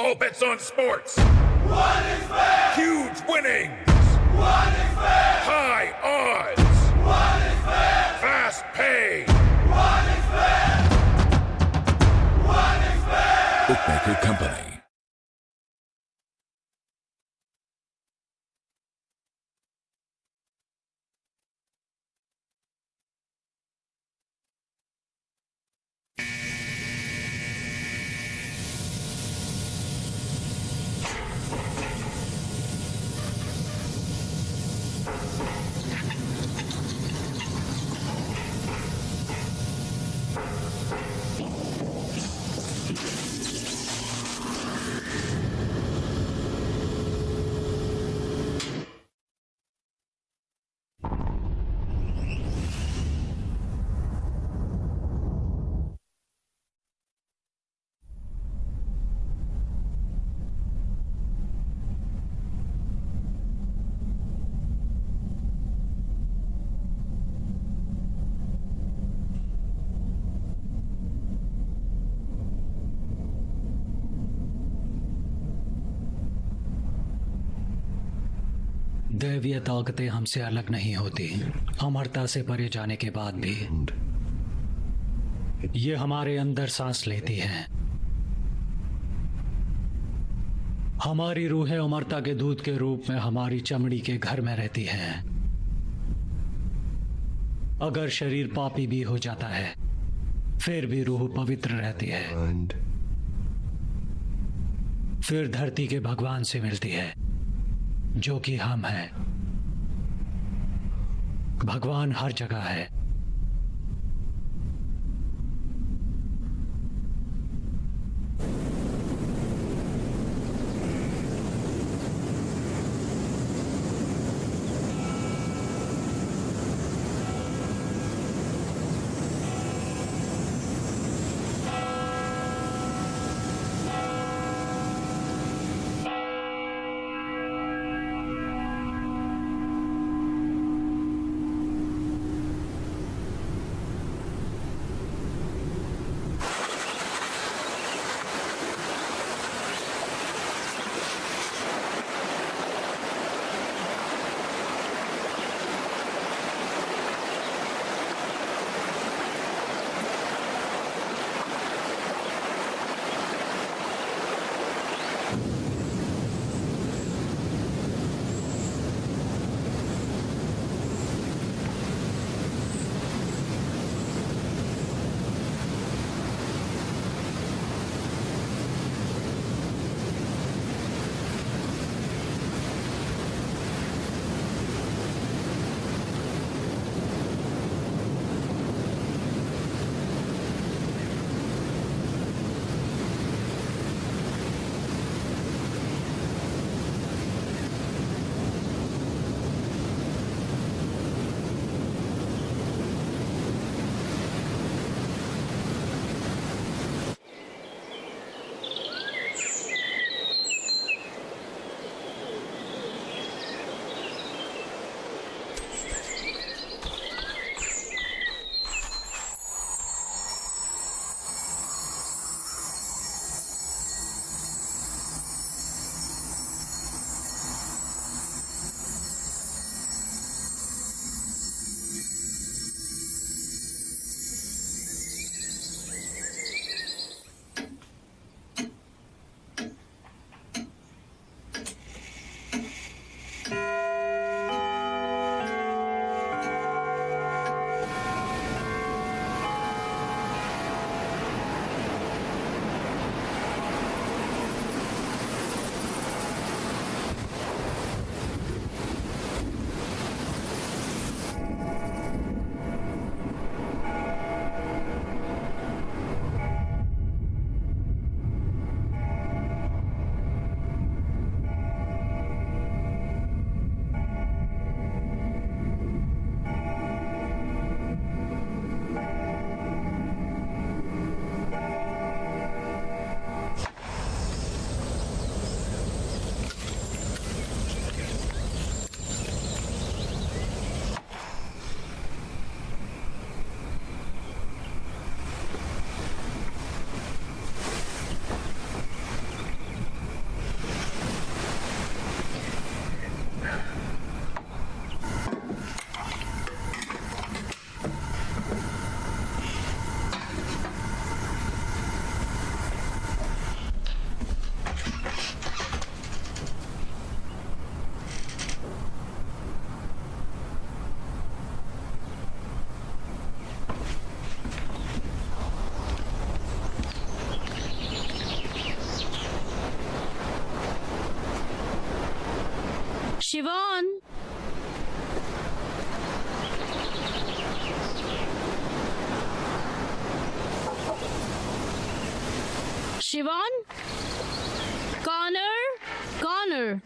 All bets on sports. What is fair? Huge winnings. What is fair? High odds. What is fair? Fast pay. What is fair? What is fair? Bookmaker Company. दैवीय ताकतें हमसे अलग नहीं होती, अमरता से परे जाने के बाद भी ये हमारे अंदर सांस लेती हैं। हमारी रूहें अमरता के दूत के रूप में हमारी चमड़ी के घर में रहती हैं। अगर शरीर पापी भी हो जाता है, फिर भी रूह पवित्र रहती है। फिर धरती के भगवान से मिलती है, जो कि हम हैं। भगवान हर जगह है। Shivaan, Shivaan, corner, corner.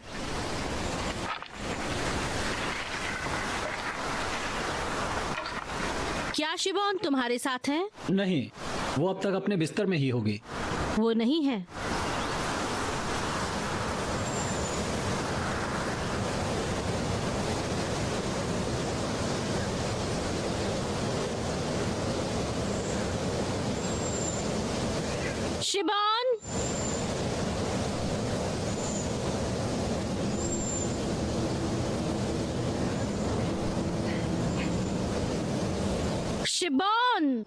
क्या शिवान तुम्हारे साथ है? नहीं, वो अब तक अपने बिस्तर में ही होगी। वो नहीं है। शिबान, शिबान,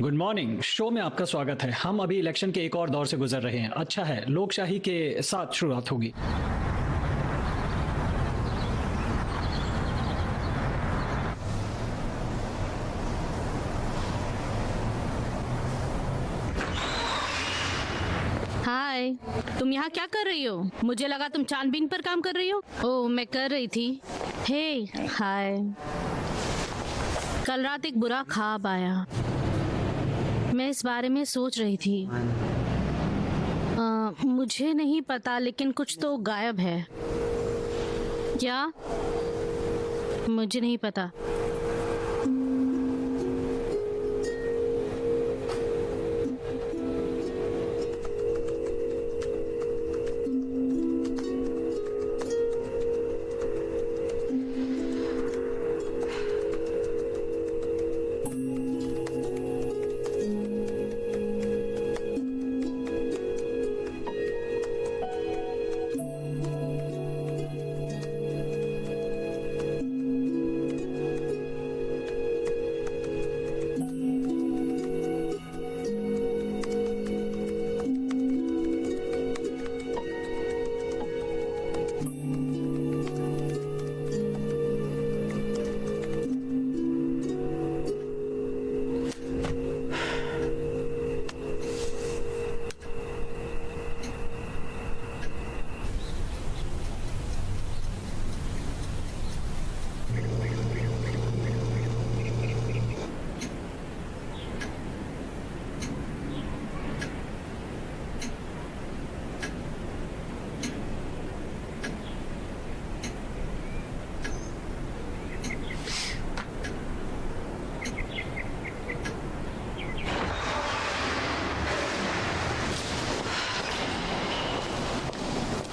गुड मॉर्निंग। शो में आपका स्वागत है। हम अभी इलेक्शन के एक और दौर से गुजर रहे हैं। अच्छा है, लोकशाही के साथ शुरुआत होगी। हाय, तुम यहाँ क्या कर रही हो? मुझे लगा तुम छानबीन पर काम कर रही हो। ओह, मैं कर रही थी। हे, हाय। कल रात एक बुरा ख्वाब आया। मैं इस बारे में सोच रही थी। मुझे नहीं पता, लेकिन कुछ तो गायब है। क्या? मुझे नहीं पता।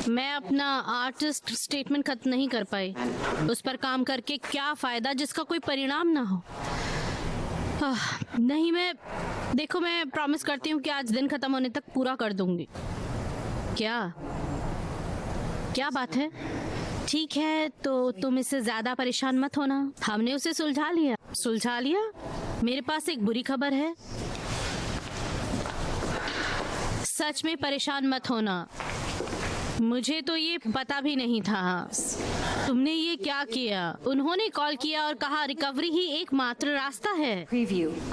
मैं अपना आर्टिस्ट स्टेटमेंट खत्म नहीं कर पाई। उस पर काम करके क्या फायदा जिसका कोई परिणाम ना हो। नहीं, मैं प्रॉमिस करती हूँ कि आज दिन खत्म होने तक पूरा कर दूंगी। क्या बात है? ठीक है, तो तुम इससे ज्यादा परेशान मत होना। हमने उसे सुलझा लिया। मेरे पास एक बुरी खबर है। सच में परेशान मत होना। मुझे तो ये पता भी नहीं था। तुमने ये क्या किया? उन्होंने कॉल किया और कहा रिकवरी ही एकमात्र रास्ता है।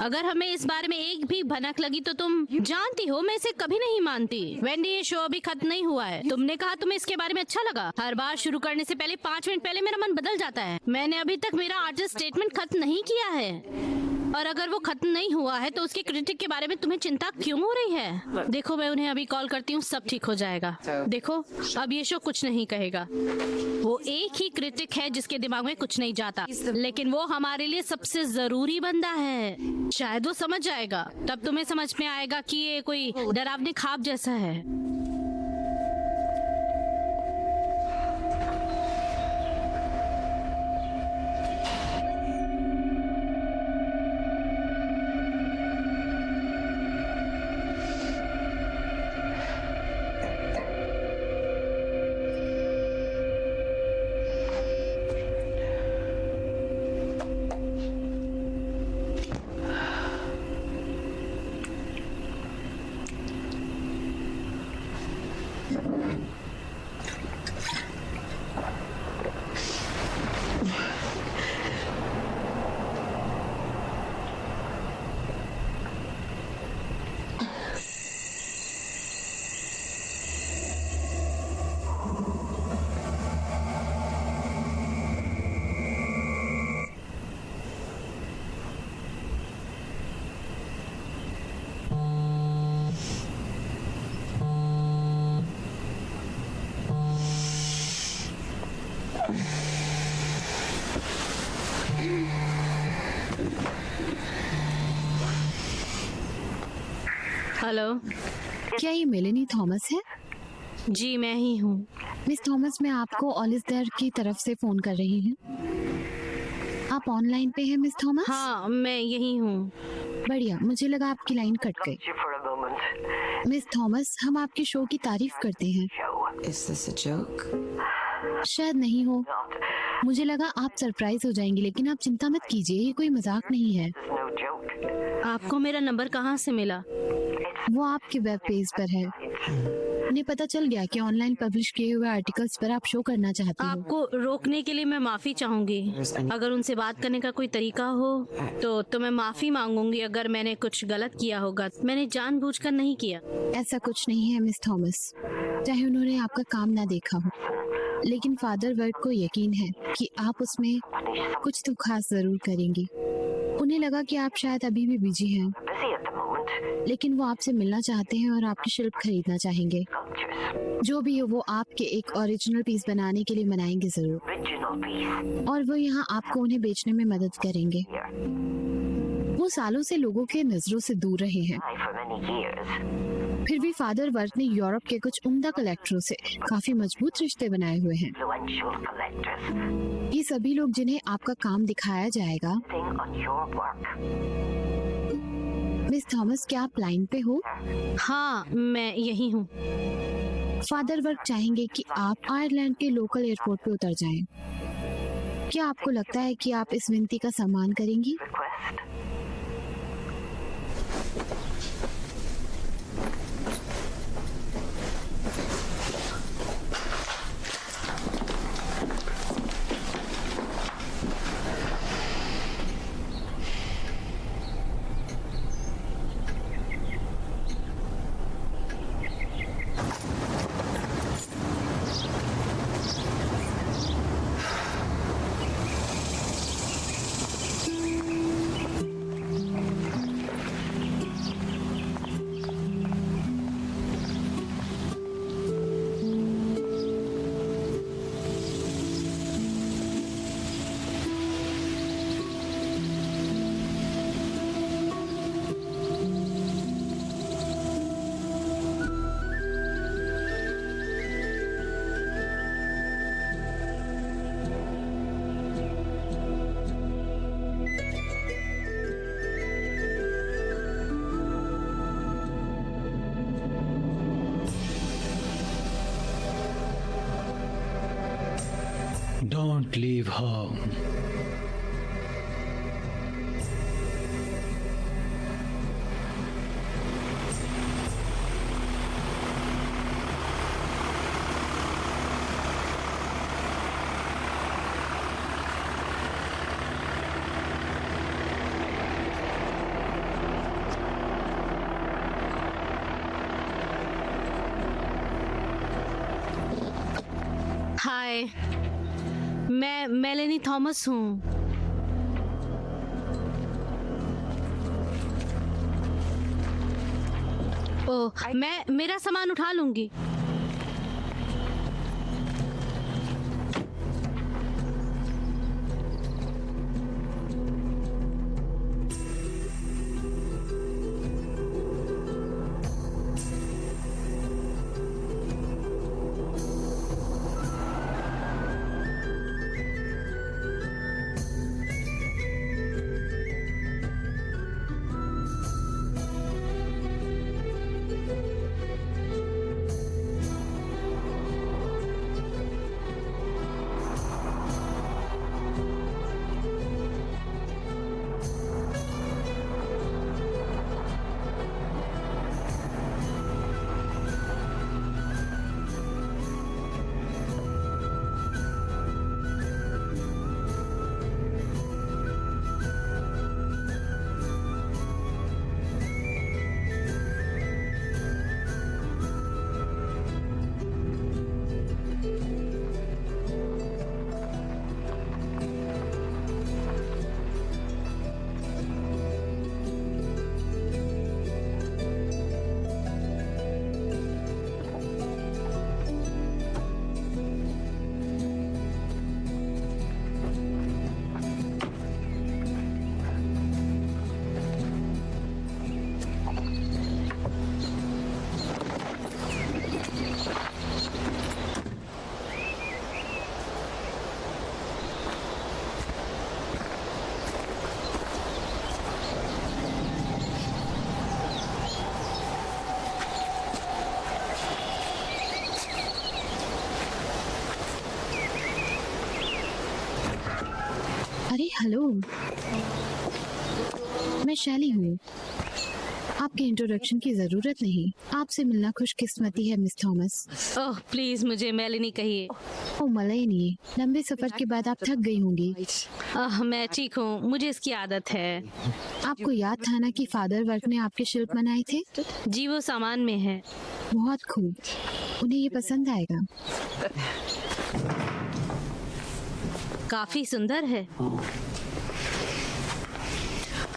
अगर हमें इस बारे में एक भी भनक लगी तो तुम जानती हो मैं इसे कभी नहीं मानती। वेंडी, ये शो अभी खत्म नहीं हुआ है। तुमने कहा तुम्हें इसके बारे में अच्छा लगा। हर बार शुरू करने से पहले 5 मिनट पहले मेरा मन बदल जाता है। मैंने अभी तक मेरा आर्टिस्ट स्टेटमेंट खत्म नहीं किया है, और अगर वो खत्म नहीं हुआ है तो उसके क्रिटिक के बारे में तुम्हें चिंता क्यों हो रही है? देखो, मैं उन्हें अभी कॉल करती हूँ, सब ठीक हो जाएगा। देखो, अब ये शो कुछ नहीं कहेगा। वो एक ही क्रिटिक है जिसके दिमाग में कुछ नहीं जाता, लेकिन वो हमारे लिए सबसे जरूरी बंदा है। शायद वो समझ जाएगा, तब तुम्हें समझ में आएगा कि ये कोई डरावने ख्वाब जैसा है। हेलो, क्या ये मेलेनी थॉमस है? जी मैं ही हूँ। मिस थॉमस, मैं आपको ऑलिस देयर की तरफ से फोन कर रही हूँ। आप ऑनलाइन पे हैं मिस थॉमस? हाँ, मैं यही हूँ। बढ़िया, मुझे लगा आपकी लाइन कट गई। मिस थॉमस, हम आपके शो की तारीफ करते हैं। Is this a joke? शायद नहीं हो। मुझे लगा आप सरप्राइज हो जाएंगे, लेकिन आप चिंता मत कीजिए, ये कोई मजाक नहीं है। आपको मेरा नंबर कहाँ से मिला? वो आपके वेब पेज पर है। उन्हें पता चल गया कि ऑनलाइन पब्लिश किए हुए आर्टिकल्स पर आप शो करना चाहती हो। आपको रोकने के लिए मैं माफी चाहूंगी। अगर उनसे बात करने का कोई तरीका हो तो मैं माफी मांगूंगी अगर मैंने कुछ गलत किया होगा। मैंने जानबूझकर नहीं किया। ऐसा कुछ नहीं है मिस थॉमस, चाहे उन्होंने आपका काम ना देखा हो, लेकिन फादर वर्ड को यकीन है कि आप उसमें कुछ तो खास जरूर करेंगी। उन्हें लगा कि आप शायद अभी भी बिजी हैं, लेकिन वो आपसे मिलना चाहते हैं और आपकी शिल्प खरीदना चाहेंगे। जो भी हो, वो आपके एक ओरिजिनल पीस बनाने के लिए मनाएंगे जरूर, और वो यहाँ आपको उन्हें बेचने में मदद करेंगे। वो सालों से लोगों के नजरों से दूर रहे हैं, फिर भी फादर वर्थ ने यूरोप के कुछ उम्दा कलेक्टरों से काफी मजबूत रिश्ते बनाए हुए हैं। ये सभी लोग जिन्हें आपका काम दिखाया जाएगा। मिस थॉमस, क्या आप लाइन पे हो? हाँ, मैं यही हूँ। फादर वर्क चाहेंगे कि आप आयरलैंड के लोकल एयरपोर्ट पे उतर जाएं। क्या आपको लगता है कि आप इस विनती का सम्मान करेंगी? Don't leave her. हाय, मैं मेलेनी थॉमस हूँ। ओह, मैं मेरा सामान उठा लूंगी। अरे हेलो, मैं शैली हूँ। आपके इंट्रोडक्शन की जरूरत नहीं। आपसे मिलना खुशकिस्मती है मिस थॉमस। ओह प्लीज मुझे मेलेनी कहिए। ओ मलेनी, लंबे सफर के बाद आप थक गई होंगी। मैं ठीक हूँ, मुझे इसकी आदत है। आपको याद था ना कि फादर वर्क ने आपके शिल्प बनाए थे? जी वो सामान में है। बहुत खूब, उन्हें ये पसंद आएगा। काफी सुंदर है।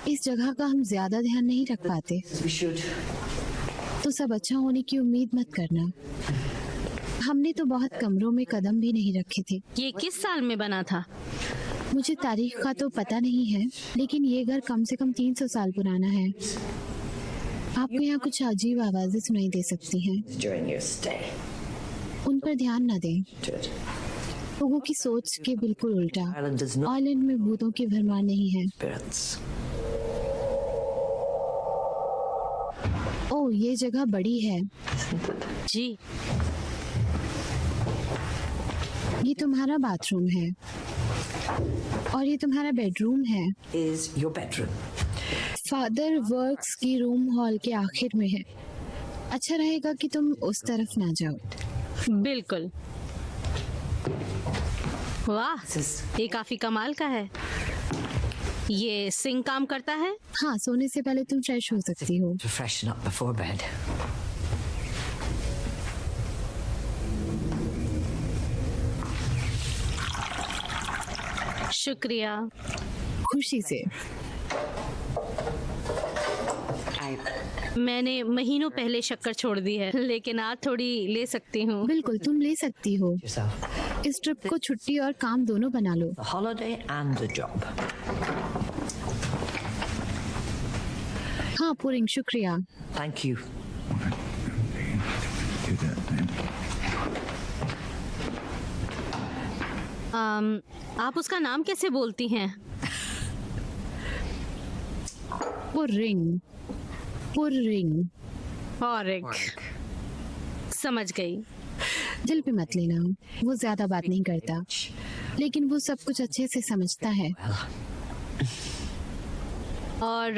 इस जगह का हम ज्यादा ध्यान नहीं रख पाते, तो सब अच्छा होने की उम्मीद मत करना। हमने तो बहुत कमरों में कदम भी नहीं रखे थे। ये किस साल में बना था? मुझे तारीख का तो पता नहीं है, लेकिन ये घर कम से कम 300 साल पुराना है। आपको यहाँ कुछ अजीब आवाजें सुनाई दे सकती हैं। During your stay. उन पर ध्यान न दें। Good. लोगों की सोच के बिल्कुल उल्टा। Island does not आइलैंड में भूतों की भरमार नहीं है। spirits. ओह, ये जगह बड़ी है। जी ये तुम्हारा बाथरूम है और ये तुम्हारा बेडरूम है। Is your bedroom. Father works की रूम हॉल के आखिर में है। अच्छा रहेगा कि तुम उस तरफ ना जाओ। बिल्कुल। वाह, ये काफी कमाल का है। ये सिंक काम करता है? हाँ, सोने से पहले तुम फ्रेश हो सकती हो। To freshen up before bed. शुक्रिया। खुशी से। मैंने महीनों पहले शक्कर छोड़ दी है, लेकिन आज थोड़ी ले सकती हूँ। बिल्कुल, तुम ले सकती हो। Yourself. इस ट्रिप को छुट्टी और काम दोनों बना लो। The holiday and the job. हाँ पुरिंग, शुक्रिया। Thank you. आप उसका नाम कैसे बोलती हैं? Pouring, pouring. और समझ गई। दिल पे मत लेना, वो ज्यादा बात नहीं करता। लेकिन वो सब कुछ अच्छे से समझता है। और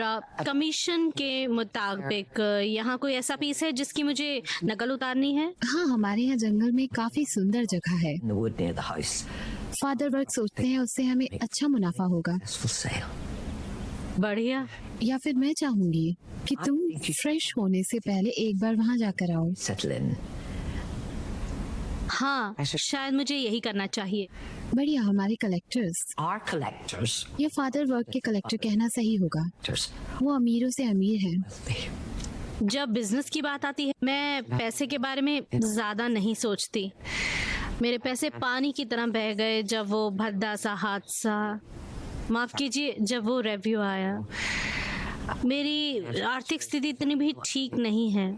कमीशन के मुताबिक यहाँ कोई ऐसा पीस है जिसकी मुझे नकल उतारनी है? हाँ, हमारे यहाँ जंगल में काफी सुंदर जगह है। In the wood near the house. Father work सोचते हैं उससे हमें अच्छा मुनाफा होगा। It's for sale. बढ़िया। या फिर मैं चाहूंगी कि तुम फ्रेश होने से पहले एक बार वहाँ जाकर आओ। Settle in. हाँ, शायद मुझे यही करना चाहिए। बढ़िया, हमारे कलेक्टर्स Our collectors. या फादर वर्क के कलेक्टर कहना सही होगा। वो अमीरों से अमीर हैं। जब बिजनेस की बात आती है मैं पैसे के बारे में ज्यादा नहीं सोचती। मेरे पैसे पानी की तरह बह गए जब वो भद्दा सा हादसा, माफ कीजिए, जब वो रिव्यू आया। मेरी आर्थिक स्थिति इतनी भी ठीक नहीं है।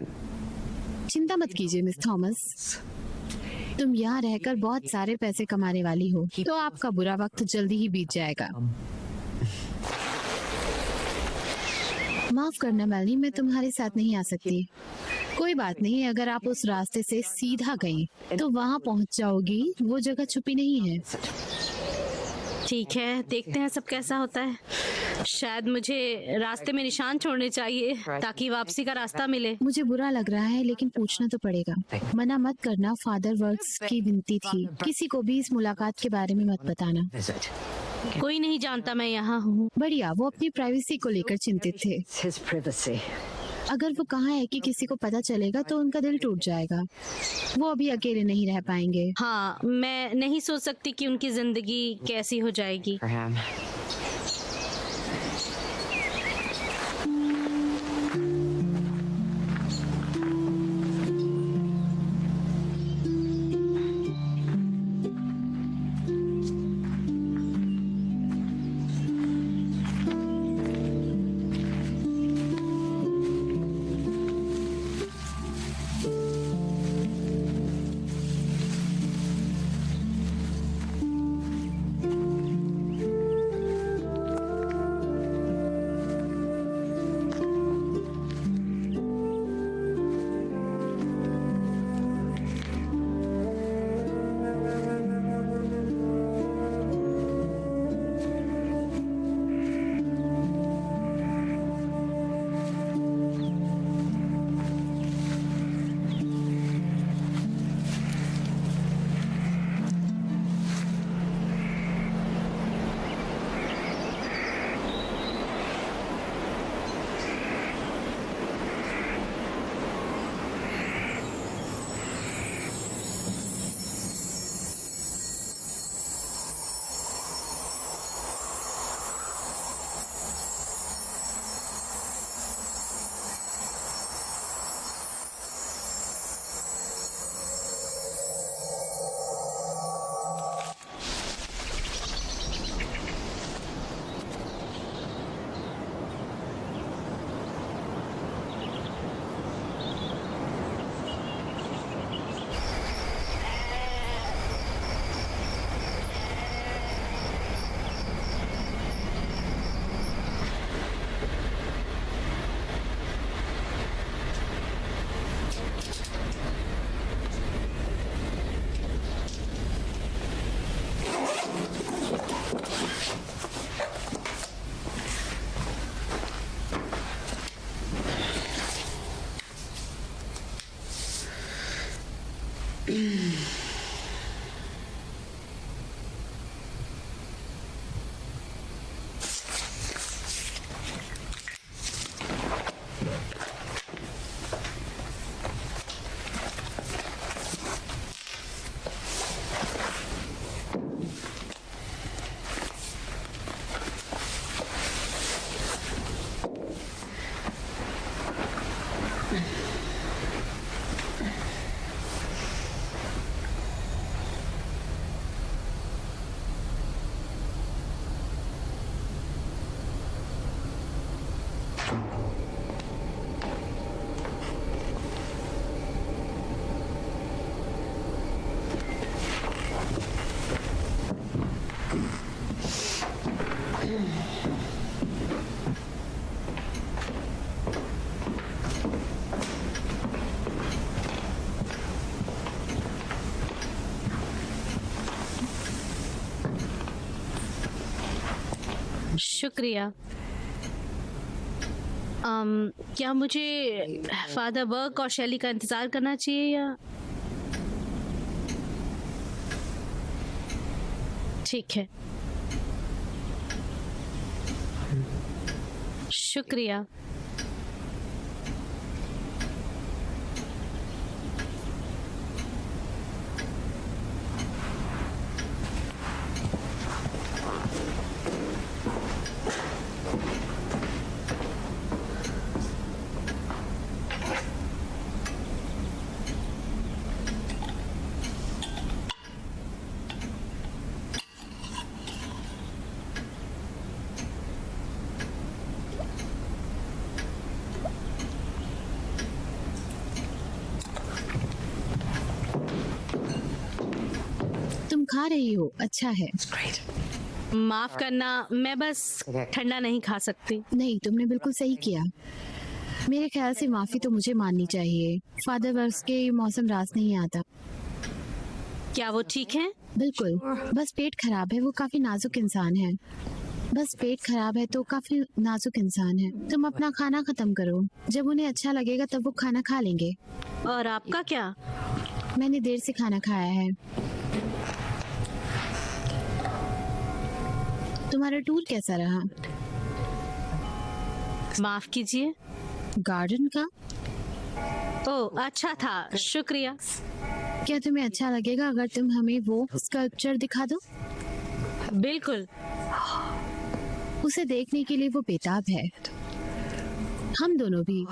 चिंता मत कीजिए मिस थॉमस, तुम यहाँ रहकर बहुत सारे पैसे कमाने वाली हो, तो आपका बुरा वक्त जल्दी ही बीत जाएगा। माफ करना मेलनी, मैं तुम्हारे साथ नहीं आ सकती। कोई बात नहीं, अगर आप उस रास्ते से सीधा गई तो वहाँ पहुँच जाओगी। वो जगह छुपी नहीं है। ठीक है, देखते हैं सब कैसा होता है। शायद मुझे रास्ते में निशान छोड़ने चाहिए ताकि वापसी का रास्ता मिले। मुझे बुरा लग रहा है लेकिन पूछना तो पड़ेगा। मना मत करना, फादर वर्क्स की विनती थी। किसी को भी इस मुलाकात के बारे में मत बताना। Visit. कोई नहीं जानता मैं यहाँ हूँ। बढ़िया, वो अपनी प्राइवेसी को लेकर चिंतित थे। It's his privacy. अगर वो कहा है कि किसी को पता चलेगा तो उनका दिल टूट जाएगा। वो अभी अकेले नहीं रह पाएंगे। हाँ, मैं नहीं सोच सकती कि उनकी जिंदगी कैसी हो जाएगी। For him. शुक्रिया। क्या मुझे फादर बर्क और शैली का इंतजार करना चाहिए या? ठीक है, शुक्रिया। तुम खा रही हो, अच्छा है। It's great. माफ करना, मैं बस ठंडा नहीं खा सकती। नहीं, तुमने बिल्कुल सही किया। मेरे ख्याल से माफी तो मुझे माननी चाहिए। फादर वर्क्स के मौसम रास नहीं आता। क्या वो ठीक है? बिल्कुल, बस पेट खराब है। वो काफी नाजुक इंसान है। बस पेट खराब है तो काफी नाजुक इंसान है। तुम अपना खाना खत्म करो, जब उन्हें अच्छा लगेगा तब वो खाना खा लेंगे। और आपका क्या? मैंने देर से खाना खाया है। तुम्हारा टूर कैसा रहा? माफ कीजिए। गार्डन का? ओह, अच्छा था, शुक्रिया। क्या तुम्हें अच्छा लगेगा अगर तुम हमें वो स्कल्पचर दिखा दो? बिल्कुल। उसे देखने के लिए वो बेताब है। हम दोनों भी।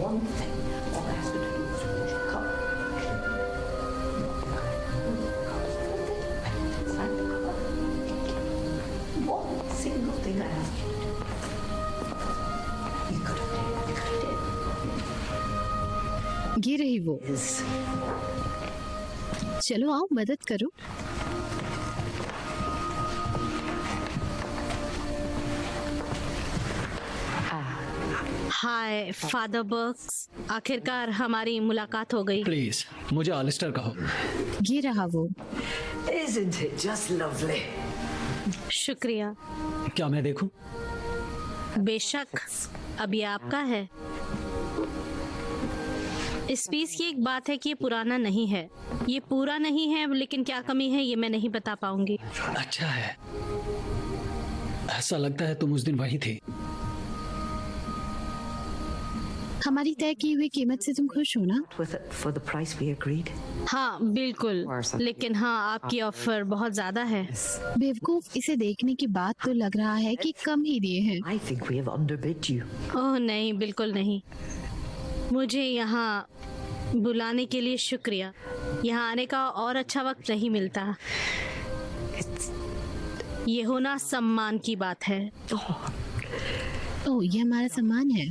One thing all I ask you to do is wash the cup. One single thing I ask you to do. You could have did. ये रही वो। Is चलो आओ, मदद करो। हाय फादर बर्क्स, आखिरकार हमारी मुलाकात हो गई। प्लीज मुझे ऑलिस्टर कहो। ये रहा वो। Isn't it just lovely? शुक्रिया। क्या मैं देखूं? बेशक, अब ये आपका है। इस पीस की एक बात है कि ये पुराना नहीं है। ये पूरा नहीं है, लेकिन क्या कमी है ये मैं नहीं बता पाऊंगी। अच्छा है। ऐसा लगता है तुम उस दिन वही थी। हमारी तय की हुई कीमत से तुम खुश हो ना? With it for the price we agreed. हाँ बिल्कुल, लेकिन हाँ आपकी ऑफर बहुत ज्यादा है। बेवकूफ, इसे देखने की बात तो लग रहा है कि कम ही दिए हैं। I think we have underbid you. ओह नहीं, बिल्कुल नहीं। मुझे यहाँ बुलाने के लिए शुक्रिया। यहाँ आने का और अच्छा वक्त नहीं मिलता। ये होना सम्मान की बात है। ओह, ये हमारा सम्मान है।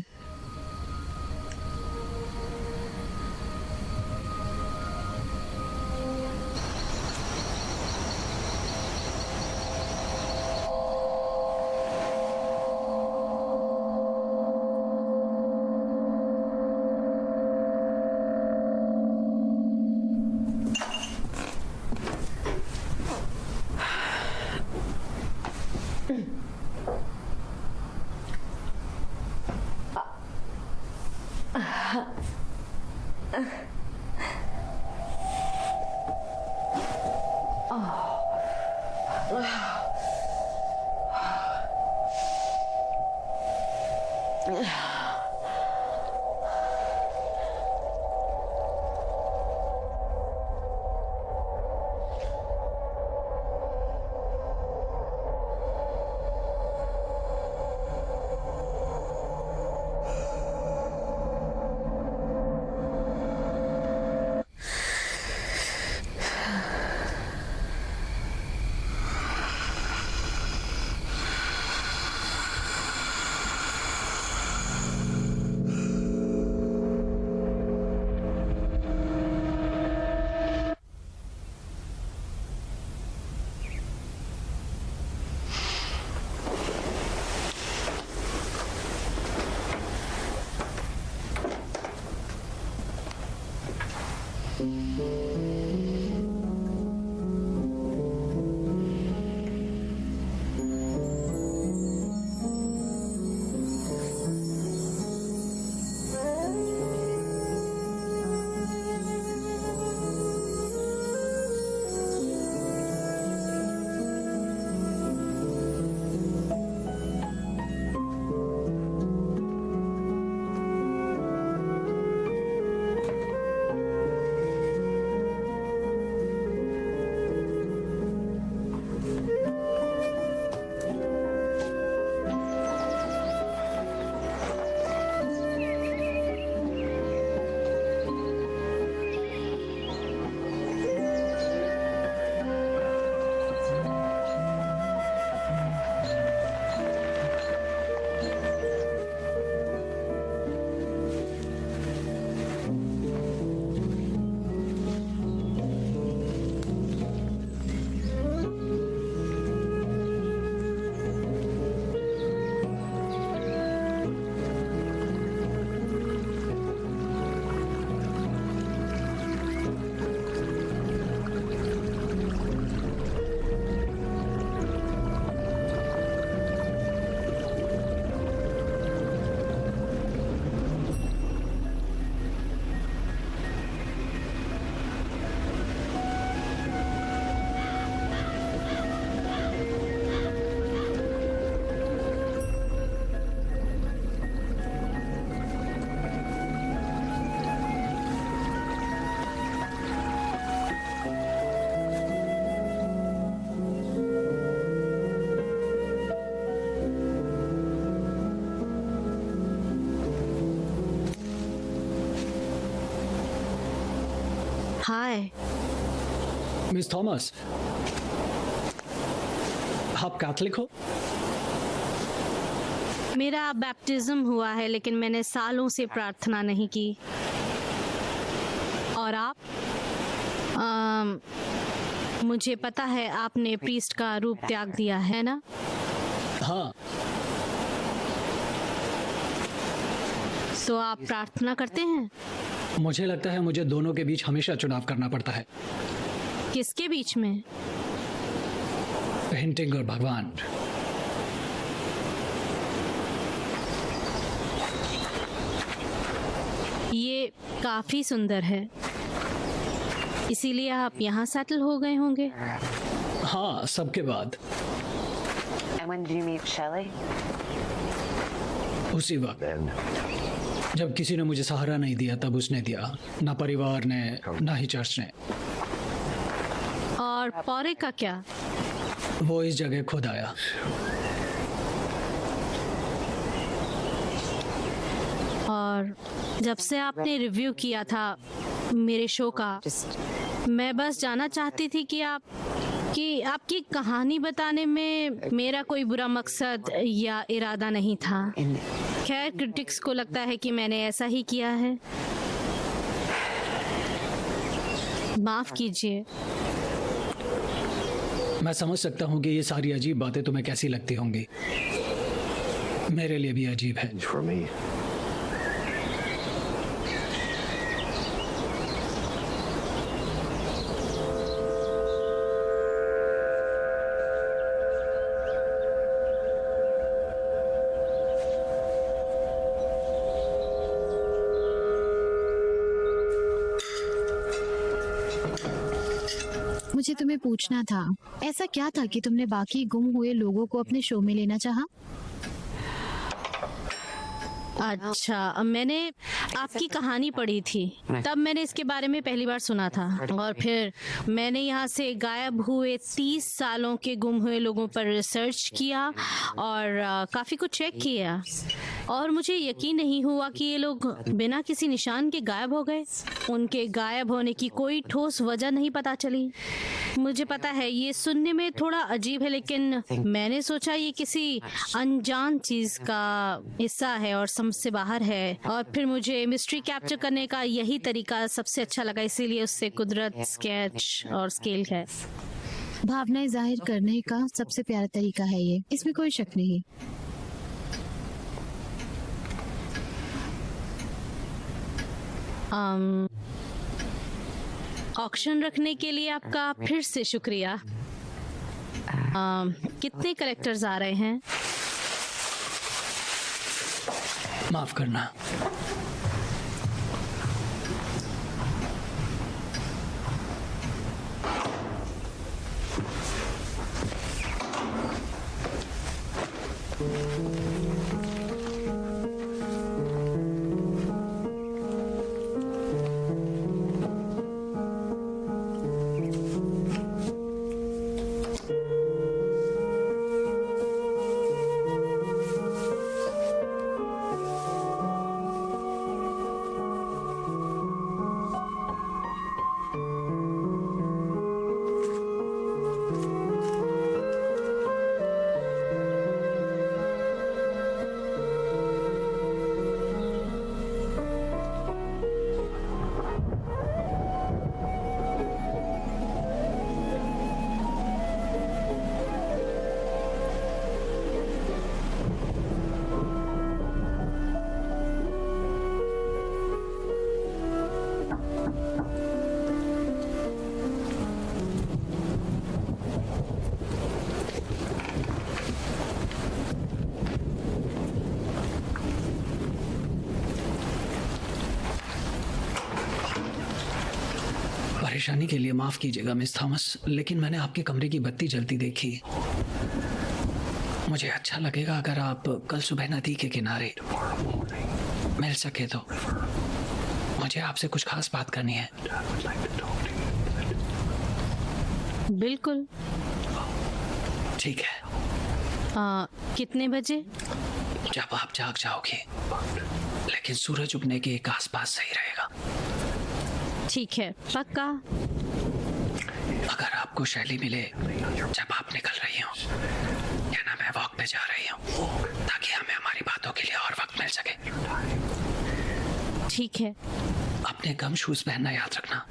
हाय। मिस थॉमस, आप कैथलिक हो? मेरा बैप्टिज्म हुआ है, लेकिन मैंने सालों से प्रार्थना नहीं की। और आप? मुझे पता है आपने प्रीस्ट का रूप त्याग दिया है ना? हाँ। तो आप प्रार्थना करते हैं? मुझे लगता है मुझे दोनों के बीच हमेशा चुनाव करना पड़ता है, किसके बीच में? पेंटिंग और भगवान। ये काफी सुंदर है, इसीलिए आप यहाँ सेटल हो गए होंगे। हाँ, सबके बाद। And when did you meet Shelley? उसी वक्त जब किसी ने मुझे सहारा नहीं दिया, तब उसने दिया। ना परिवार ने, ना ही चर्च ने। और पौरे का क्या? वो इस जगह खुद आया। और जब से आपने रिव्यू किया था मेरे शो का, मैं बस जानना चाहती थी कि आपकी कहानी बताने में मेरा कोई बुरा मकसद या इरादा नहीं था। खैर, क्रिटिक्स को लगता है कि मैंने ऐसा ही किया है। माफ कीजिए। मैं समझ सकता हूँ कि ये सारी अजीब बातें तुम्हें कैसी लगती होंगी। मेरे लिए भी अजीब है। For me. मुझे तुम्हें पूछना था, ऐसा क्या था कि तुमने बाकी गुम हुए लोगों को अपने शो में लेना चाहा? अच्छा, मैंने आपकी कहानी पढ़ी थी, तब मैंने इसके बारे में पहली बार सुना था। और फिर मैंने यहाँ से गायब हुए 30 सालों के गुम हुए लोगों पर रिसर्च किया और काफ़ी कुछ चेक किया, और मुझे यकीन नहीं हुआ कि ये लोग बिना किसी निशान के गायब हो गए। उनके गायब होने की कोई ठोस वजह नहीं पता चली। मुझे पता है ये सुनने में थोड़ा अजीब है, लेकिन मैंने सोचा ये किसी अनजान चीज का हिस्सा है और समझ से बाहर है। और फिर मुझे मिस्ट्री कैप्चर करने का यही तरीका सबसे अच्छा लगा, इसीलिए उससे कुदरत, स्केच और स्केल है। भावनाएं जाहिर करने का सबसे प्यारा तरीका है ये, इसमें कोई शक नहीं। ऑक्शन रखने के लिए आपका फिर से शुक्रिया। कितने कलेक्टर्स आ रहे हैं? माफ करना। परेशानी के लिए माफ कीजिएगा मिस थॉमस, लेकिन मैंने आपके कमरे की बत्ती जलती देखी। मुझे अच्छा लगेगा अगर आप कल सुबह नदी के किनारे मिल सके तो। मुझे आपसे कुछ खास बात करनी है। बिल्कुल। ठीक है। कितने बजे? जब आप जाग जाओगे, लेकिन सूरज उगने के एक आसपास सही रहेगा। ठीक है, पक्का। अगर आपको शैली मिले जब आप निकल रही हो या ना मैं वॉक पे जा रही हूँ, ताकि हमें हमारी बातों के लिए और वक्त मिल सके। ठीक है। अपने गम शूज पहनना याद रखना,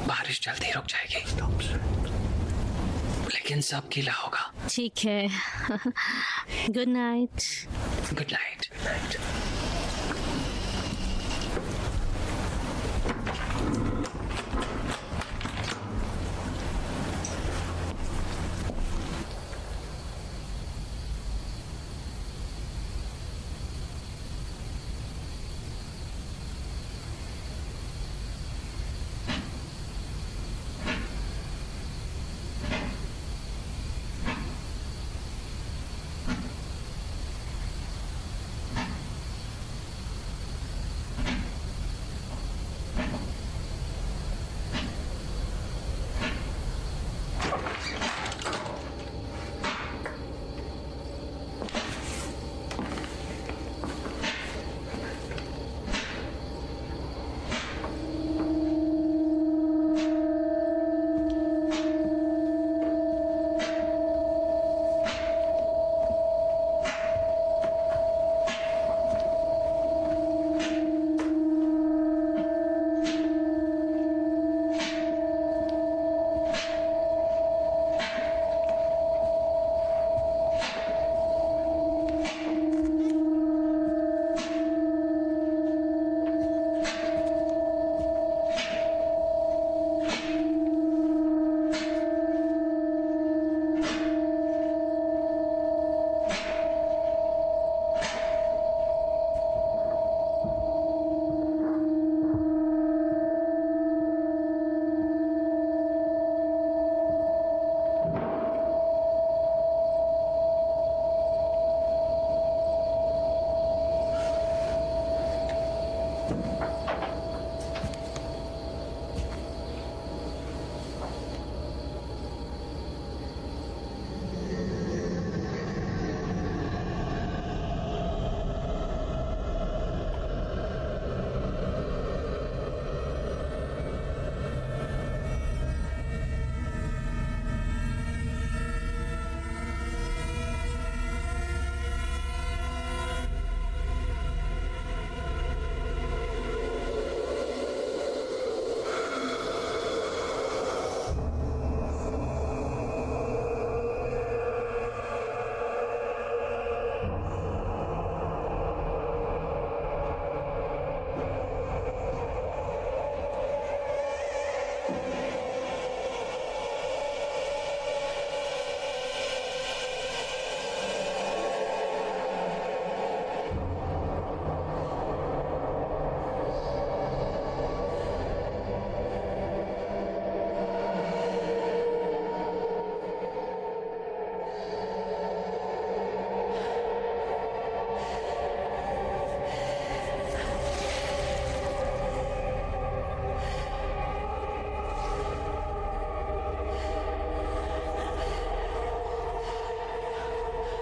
बारिश जल्दी रुक जाएगी, लेकिन सब गीला होगा। ठीक है। Good night. Good night.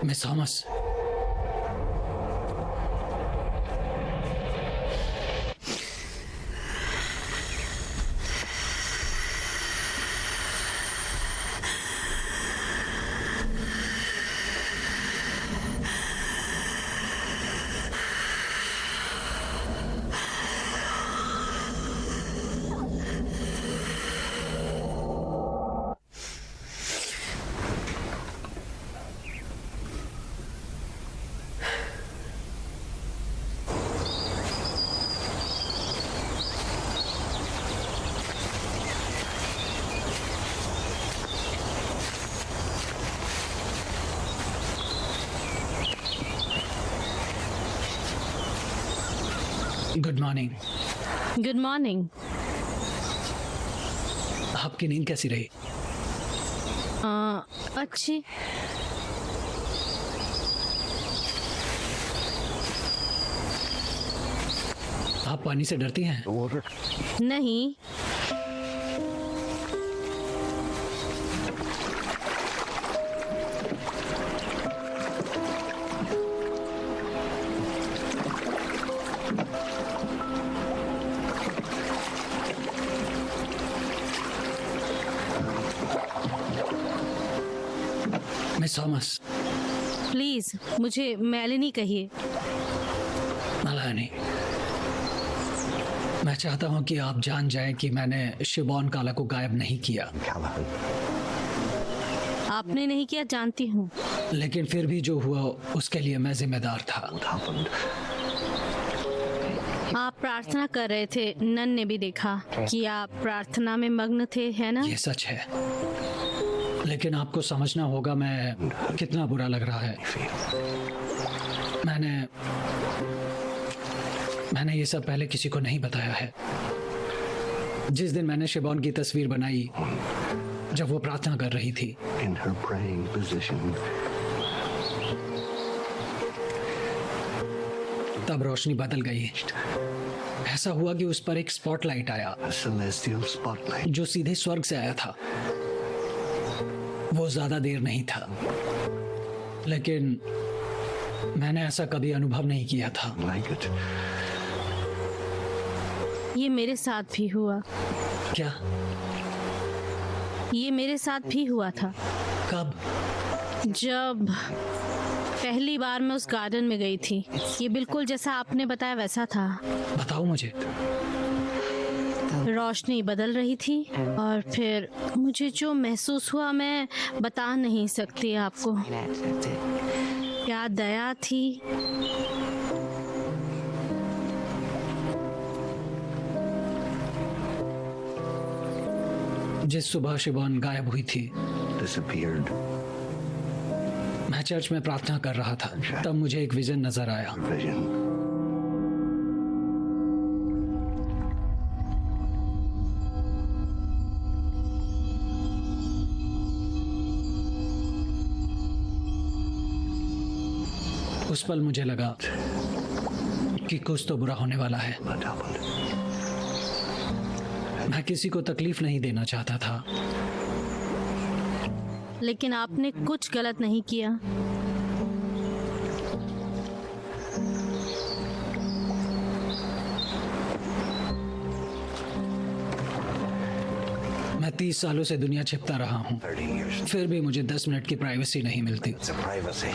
Miss Thomas, good morning. Good morning. आपकी नींद कैसी रही? अच्छी। आप पानी से डरती हैं? नहीं। मिस थॉमस, प्लीज मुझे मेलेनी कहिए। मलानी, मैं चाहता हूं कि आप जान जाएं कि मैंने शिबॉन काला को गायब नहीं किया। आपने नहीं किया, जानती हूँ। लेकिन फिर भी जो हुआ उसके लिए मैं जिम्मेदार था। आप प्रार्थना कर रहे थे, नन ने भी देखा कि आप प्रार्थना में मग्न थे, है ना? ये सच है, लेकिन आपको समझना होगा मैं कितना बुरा लग रहा है। मैंने ये सब पहले किसी को नहीं बताया है। जिस दिन मैंने शिबॉन की तस्वीर बनाई जब वो प्रार्थना कर रही थी, in her praying position, तब रोशनी बदल गई। ऐसा हुआ कि उस पर एक स्पॉटलाइट आया a celestial spotlight. जो सीधे स्वर्ग से आया था। वो ज्यादा देर नहीं था, लेकिन मैंने ऐसा कभी अनुभव नहीं किया था। Like it. ये मेरे साथ भी हुआ। क्या? ये मेरे साथ भी हुआ था। कब? जब पहली बार मैं उस गार्डन में गई थी। ये बिल्कुल जैसा आपने बताया वैसा था। बताओ मुझे। रोशनी बदल रही थी और फिर मुझे जो महसूस हुआ मैं बता नहीं सकती आपको। क्या दया थी। जिस सुबह शिबॉन गायब हुई थी, Disappeared. मैं चर्च में प्रार्थना कर रहा था। तब मुझे एक विजन नजर आया। Vision. उस पल मुझे लगा कि कुछ तो बुरा होने वाला है। What happened? मैं किसी को तकलीफ नहीं देना चाहता था, लेकिन आपने कुछ गलत नहीं किया। मैं 30 सालों से दुनिया छिपता रहा हूँ, 30 years. फिर भी मुझे 10 मिनट की प्राइवेसी नहीं मिलती। It's a privacy.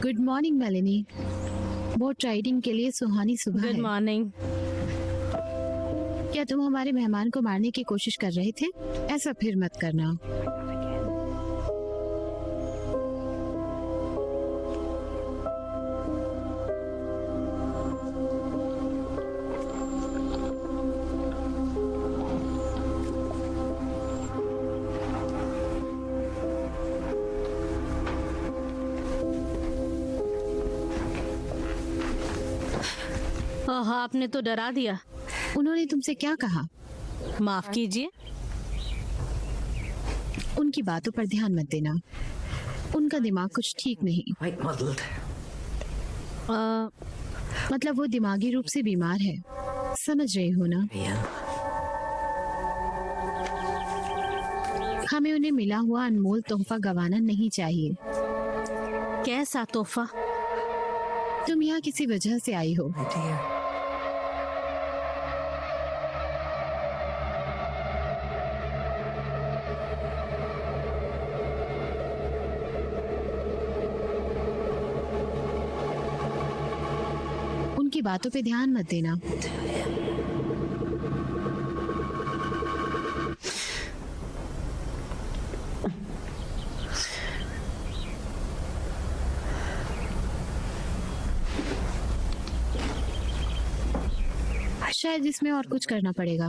Good morning Meloni. Boat riding के लिए सुहानी सुबह गुड है। मॉर्निंग। क्या तुम हमारे मेहमान को मारने की कोशिश कर रहे थे? ऐसा फिर मत करना। ओह, आपने तो डरा दिया। उन्होंने तुमसे क्या कहा? माफ कीजिए। उनकी बातों पर ध्यान मत देना। उनका दिमाग कुछ ठीक नहीं। Quite muddled. मतलब वो दिमागी रूप से बीमार है, समझ रही हो ना? हमें उन्हें मिला हुआ अनमोल तोहफा गंवाना नहीं चाहिए। कैसा तोहफा? तुम यहाँ किसी वजह से आई हो। उनकी बातों पे ध्यान मत देना। शायद इसमें और कुछ करना पड़ेगा।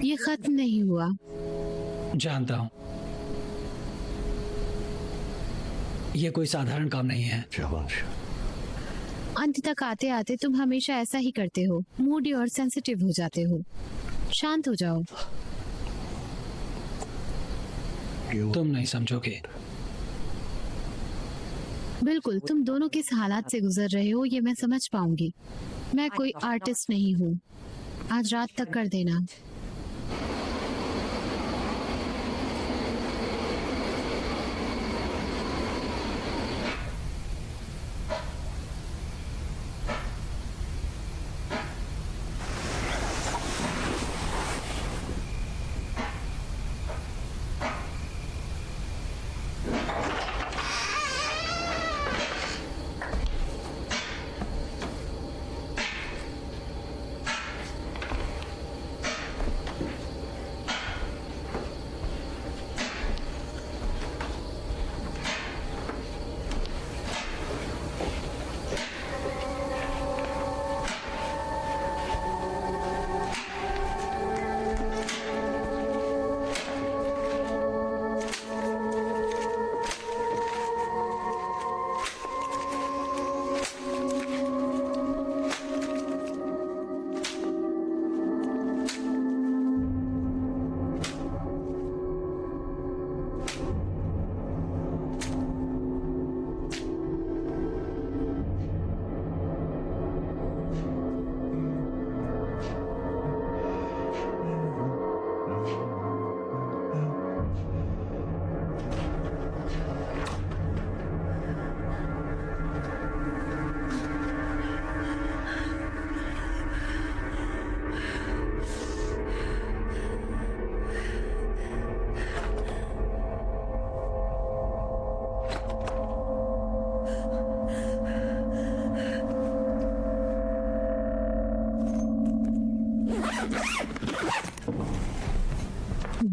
ये खत्म नहीं हुआ। जानता हूं, ये कोई साधारण काम नहीं है। शाबाश। अंत तक आते आते तुम हमेशा ऐसा ही करते हो, मूडी और सेंसिटिव हो जाते हो। शांत हो जाओ। तुम नहीं समझोगे। बिल्कुल, तुम दोनों किस हालात से गुजर रहे हो ये मैं समझ पाऊंगी। मैं कोई आर्टिस्ट नहीं हूँ। आज रात तक कर देना।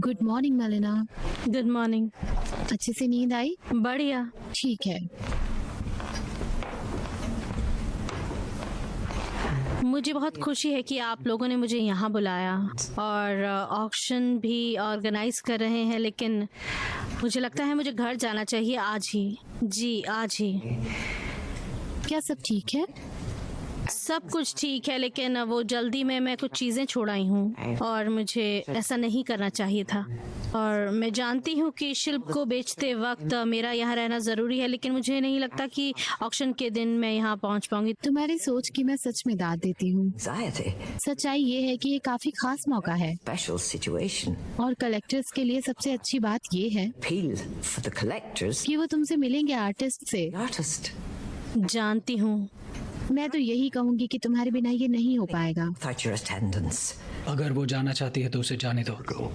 Good morning melaena. Good morning. अच्छे से नींद आई? बढ़िया। ठीक है। मुझे बहुत खुशी है कि आप लोगों ने मुझे यहाँ बुलाया और ऑक्शन भी ऑर्गेनाइज कर रहे हैं, लेकिन मुझे लगता है मुझे घर जाना चाहिए आज ही। जी आज ही। क्या सब ठीक है? सब कुछ ठीक है, लेकिन वो जल्दी में मैं कुछ चीजें छोड़ आई हूँ और मुझे ऐसा नहीं करना चाहिए था। और मैं जानती हूँ कि शिल्प को बेचते वक्त मेरा यहाँ रहना जरूरी है, लेकिन मुझे नहीं लगता कि ऑक्शन के दिन मैं यहाँ पहुँच पाऊंगी। तुम्हारी सोच की मैं सच में दाद देती हूँ। Anxiety. सच्चाई ये है कि ये काफी खास मौका है Special situation. और कलेक्टर्स के लिए सबसे अच्छी बात ये है Appeal for the collectors. कि वो तुमसे मिलेंगे आर्टिस्ट से। The artist. जानती हूँ। मैं तो यही कहूंगी कि तुम्हारे बिना ये नहीं हो पाएगा। Without your attendance. अगर वो जाना चाहती है तो उसे जाने दो।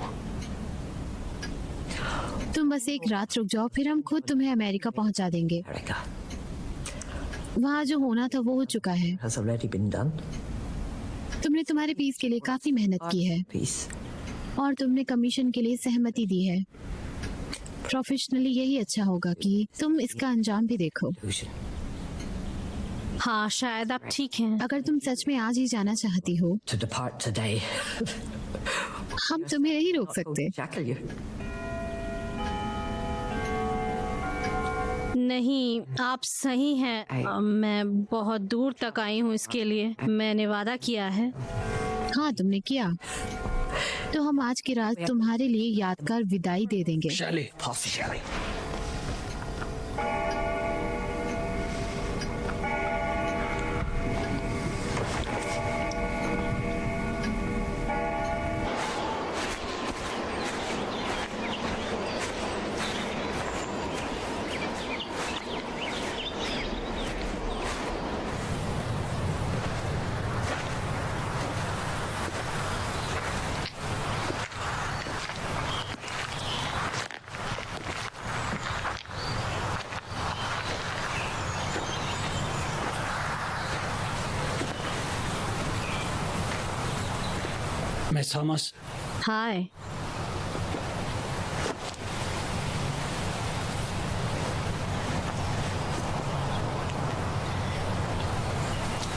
तुम बस एक रात रुक जाओ, फिर हम खुद तुम्हें अमेरिका पहुंचा देंगे। America वहाँ जो होना था वो हो चुका है। has already been done. तुमने तुम्हारे पीस के लिए काफी मेहनत की है Peace. और तुमने कमीशन के लिए सहमति दी है। प्रोफेशनली यही अच्छा होगा कि तुम इसका अंजाम भी देखो। Illusion. हाँ, शायद आप ठीक हैं। अगर तुम सच में आज ही जाना चाहती हो, To depart today. हम तुम्हें नहीं रोक सकते। Shackle you. नहीं, आप सही हैं। मैं बहुत दूर तक आई हूँ इसके लिए। मैंने वादा किया है। हाँ, तुमने किया। तो हम आज की रात तुम्हारे लिए यादगार विदाई दे देंगे। शैली, Possibly. मिस थॉमस, हाय।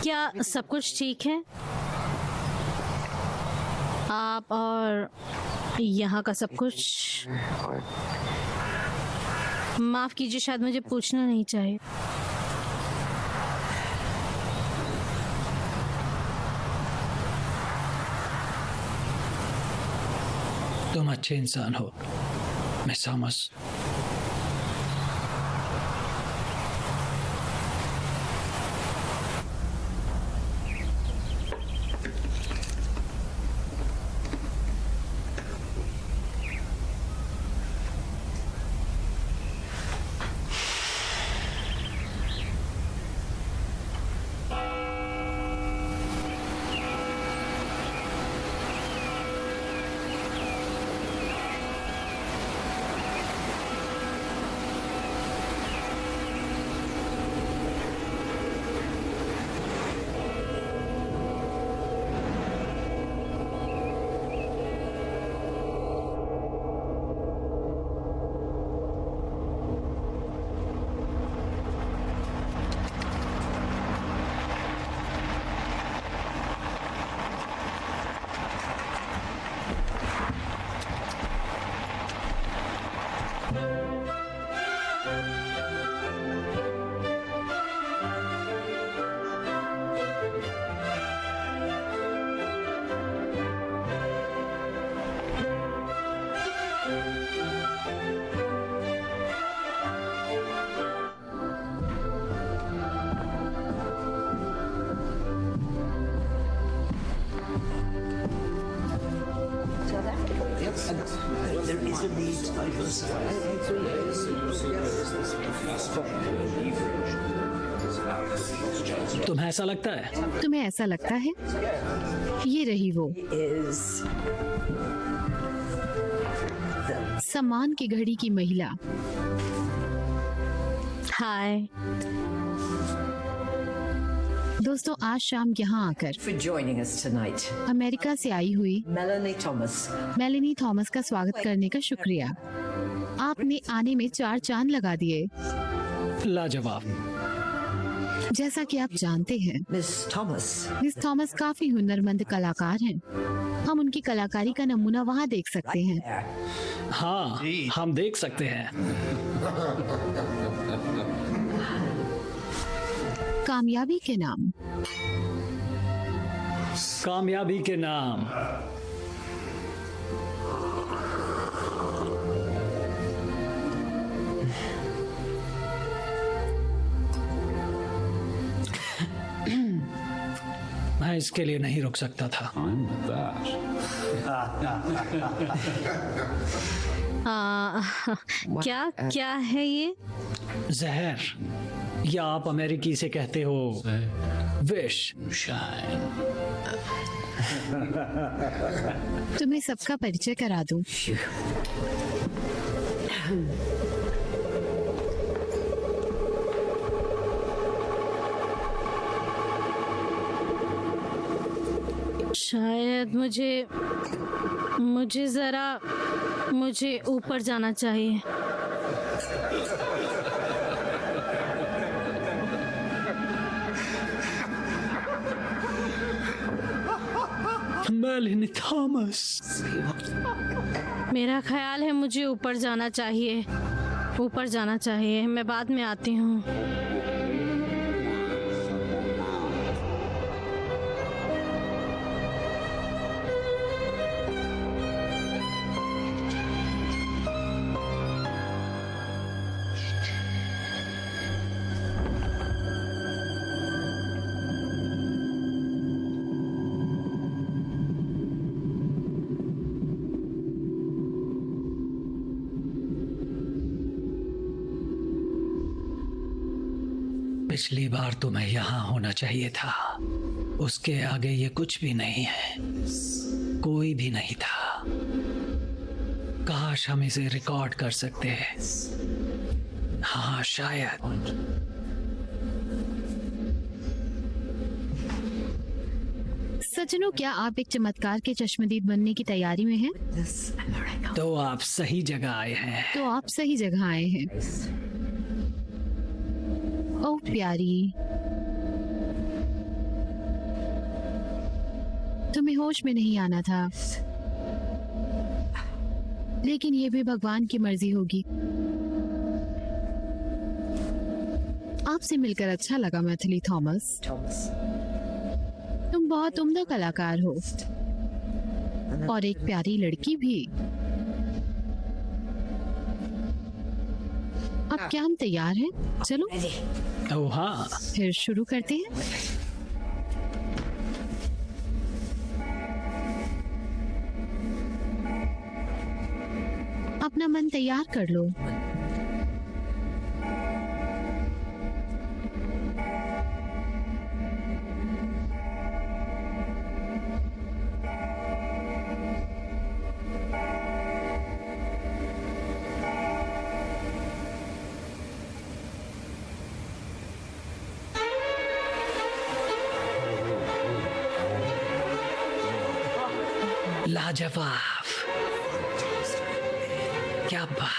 क्या सब कुछ ठीक है? आप और यहाँ का सब कुछ? माफ कीजिए, शायद मुझे पूछना नहीं चाहिए। तुम अच्छे इंसान हो मिस थॉमस। तुम्हें ऐसा लगता है? तुम्हें ऐसा लगता है? ये रही वो Is सम्मान की घड़ी की महिला। हाय। दोस्तों, आज शाम यहाँ आकर for joining us tonight. America से आई हुई Melanie Thomas. मेलेनी थॉमस का स्वागत करने का शुक्रिया। आपने आने में 4 चांद लगा दिए। लाजवाब। जैसा कि आप जानते हैं, Miss Thomas. मिस थॉमस काफी हुनरमंद कलाकार हैं। हम उनकी कलाकारी का नमूना वहाँ देख सकते हैं। There. हाँ, हम देख सकते हैं। कामयाबी के नाम। कामयाबी के नाम। मैं इसके लिए नहीं रुक सकता था। क्या क्या है ये? जहर, या आप अमेरिकी से कहते हो विश। तुम्हें सबका परिचय करा दूं। शायद मुझे ऊपर जाना चाहिए। मेलिनी थॉमस। मेरा ख्याल है मुझे ऊपर जाना चाहिए। ऊपर जाना चाहिए। मैं बाद में आती हूँ। पिछली बार तुम्हें यहाँ होना चाहिए था। उसके आगे ये कुछ भी नहीं है, कोई भी नहीं था। काश हम इसे रिकॉर्ड कर सकते। हाँ, शायद। सज्जनों, क्या आप एक चमत्कार के चश्मदीद बनने की तैयारी में हैं? तो आप सही जगह आए हैं। तो आप सही जगह आए हैं। ओह प्यारी, तुम्हें होश में नहीं आना था, लेकिन ये भी भगवान की मर्जी होगी। आपसे मिलकर अच्छा लगा मैथिली थॉमस। तुम बहुत उम्दा कलाकार हो और एक प्यारी लड़की भी। अब क्या हम तैयार हैं? चलो। ओह हाँ। फिर शुरू करते हैं। अपना मन तैयार कर लो। लाजवाब, क्या बात।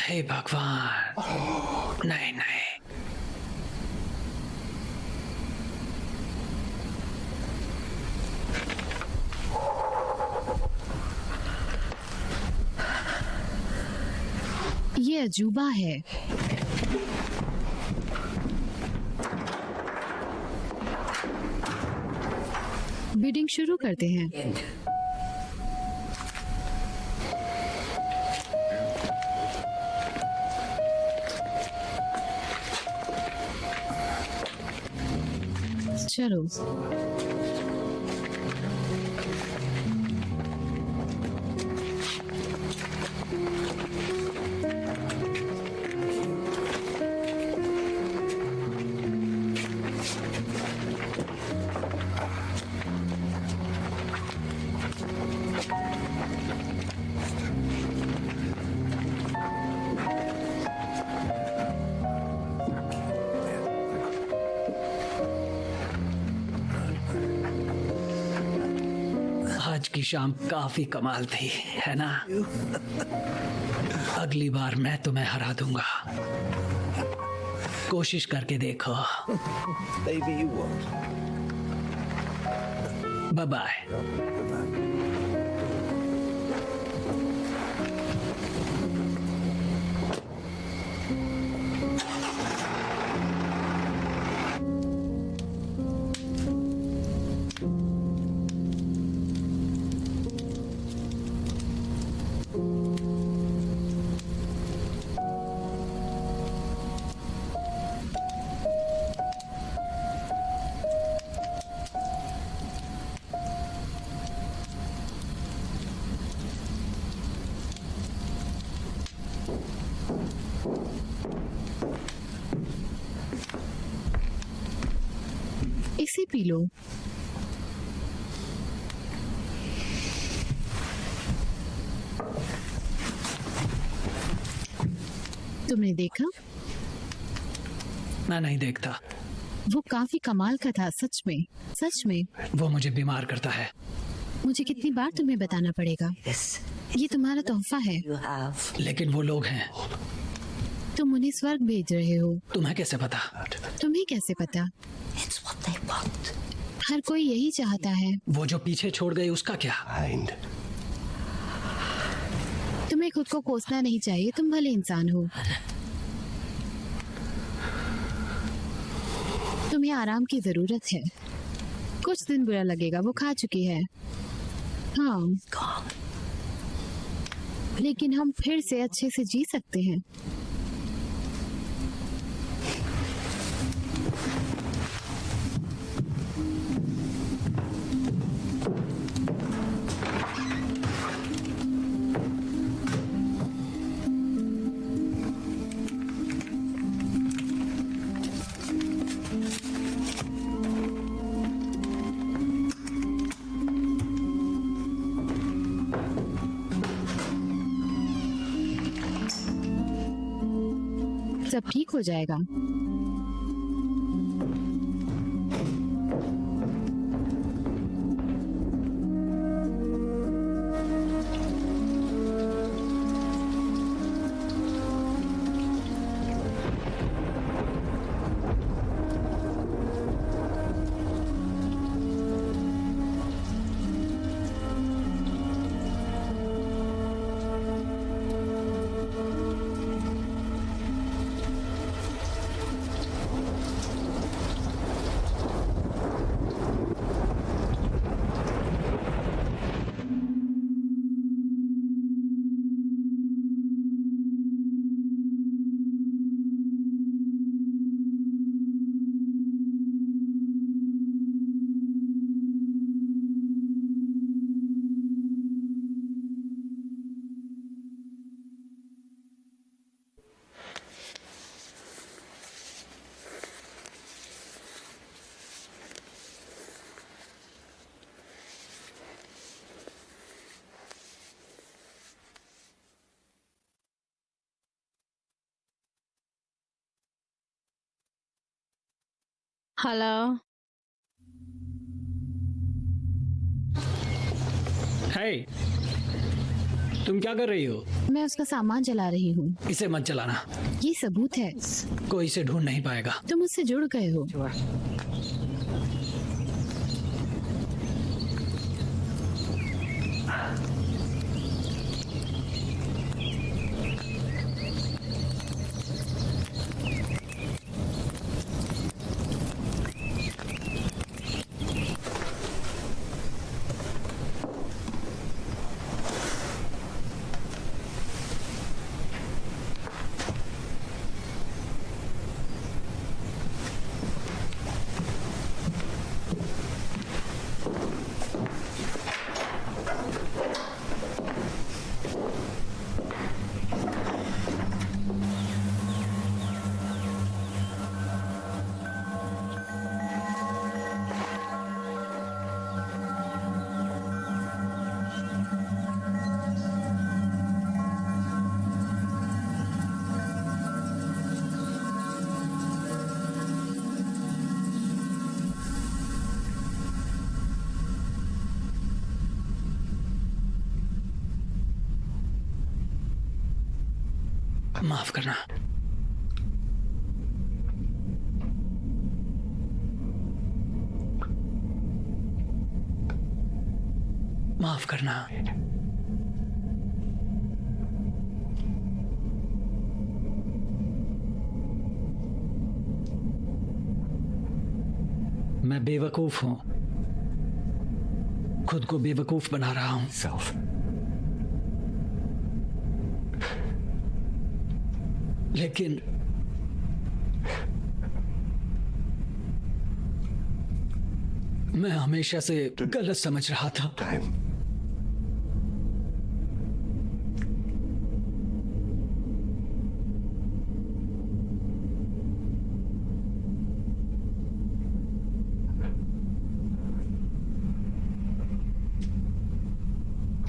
हे भगवान, नहीं नहीं। ये अजूबा है। बिडिंग शुरू करते हैं। चलो। की शाम काफी कमाल थी, है ना? अगली बार मैं तुम्हें हरा दूंगा। कोशिश करके देखो। Maybe you won't. Bye bye. इसे पी लो। तुमने देखा? मैं नहीं देखता। वो काफी कमाल का था, सच में, सच में। वो मुझे बीमार करता है। मुझे कितनी बार तुम्हें बताना पड़ेगा? This ये तुम्हारा तोहफा है। you have. लेकिन वो लोग हैं। तुम उन्हें स्वर्ग भेज रहे हो। तुम्हें कैसे पता? तुम्हें कैसे पता? It's what they want. हर कोई यही चाहता है। वो जो पीछे छोड़ गई उसका क्या? Mind. तुम्हें खुद को कोसना नहीं चाहिए, तुम भले इंसान हो। तुम्हें आराम की जरूरत है। कुछ दिन बुरा लगेगा, वो खा चुकी है। हाँ, Gone. लेकिन हम फिर से अच्छे से जी सकते हैं। सब ठीक हो जाएगा। हेलो। हे, तुम क्या कर रही हो? मैं उसका सामान जला रही हूँ। इसे मत जलाना। ये सबूत है। कोई इसे ढूंढ नहीं पाएगा। तुम उससे जुड़ गए हो। माफ करना। माफ करना। मैं बेवकूफ हूं, खुद को बेवकूफ बना रहा हूं। Self. लेकिन मैं हमेशा से गलत समझ रहा था। Time.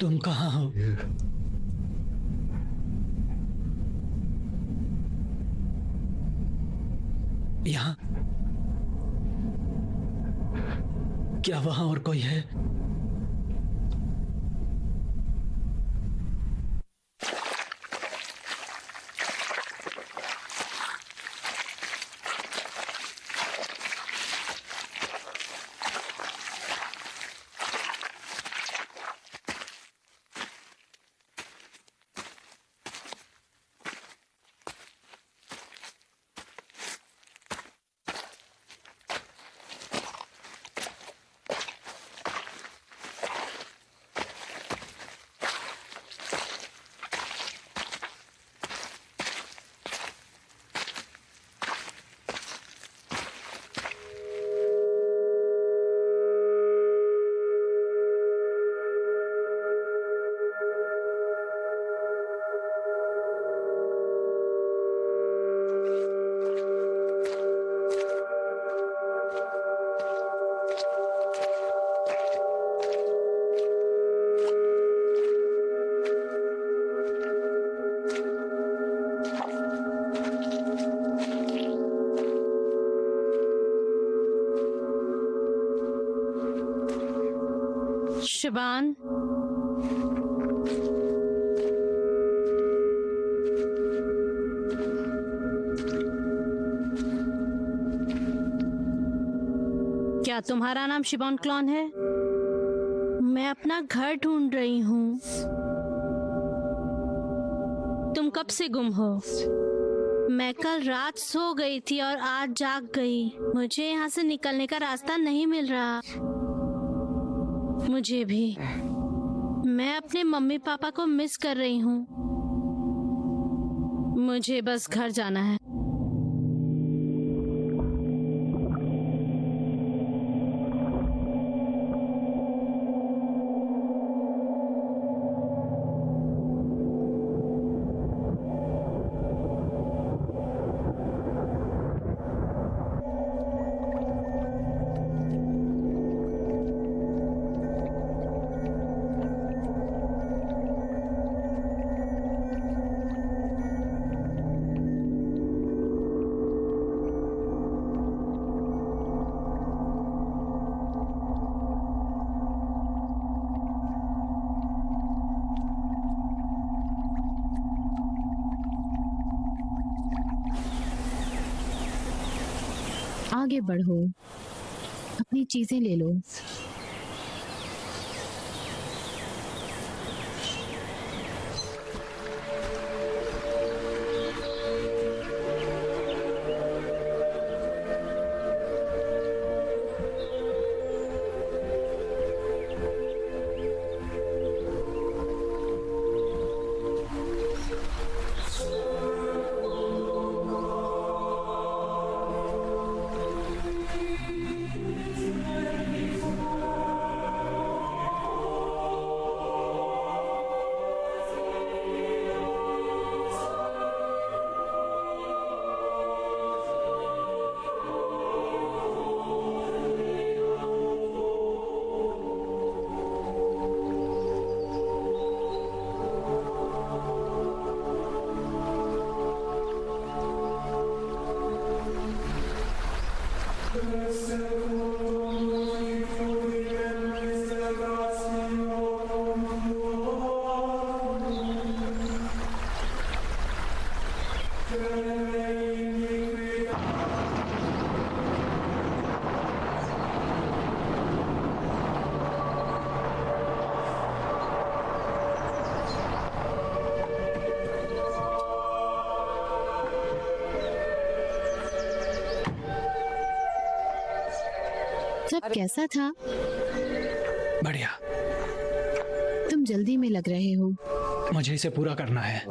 तुम कहाँ हो? यहाँ? क्या वहां और कोई है? शिबान, क्या तुम्हारा नाम शिबान क्लॉन है? मैं अपना घर ढूंढ रही हूँ। तुम कब से गुम हो? मैं कल रात सो गई थी और आज जाग गई। मुझे यहाँ से निकलने का रास्ता नहीं मिल रहा। मुझे भी। मैं अपने मम्मी पापा को मिस कर रही हूँ। मुझे बस घर जाना है। आगे बढ़ो, अपनी चीजें ले लो। सब कैसा था? बढ़िया। तुम जल्दी में लग रहे हो। मुझे इसे पूरा करना है।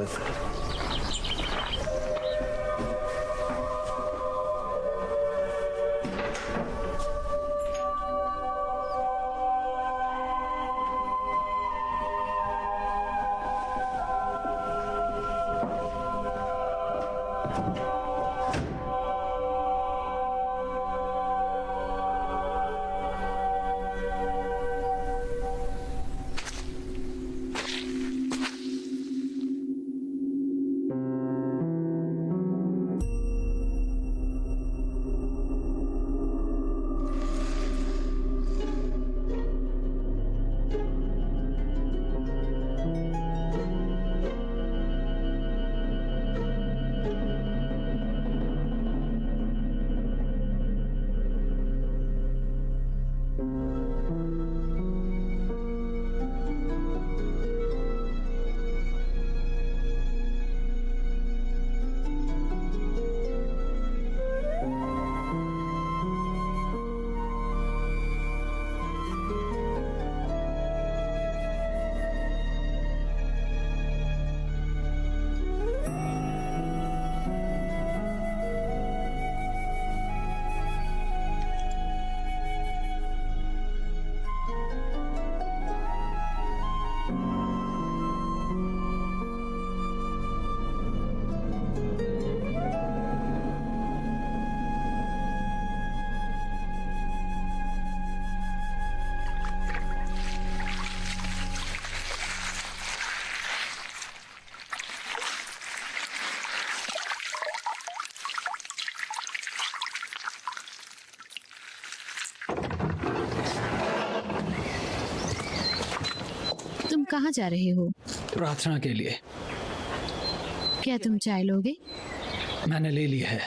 तुम कहाँ जा रहे हो? प्रार्थना के लिए। क्या तुम चाय लोगे? मैंने ले ली है।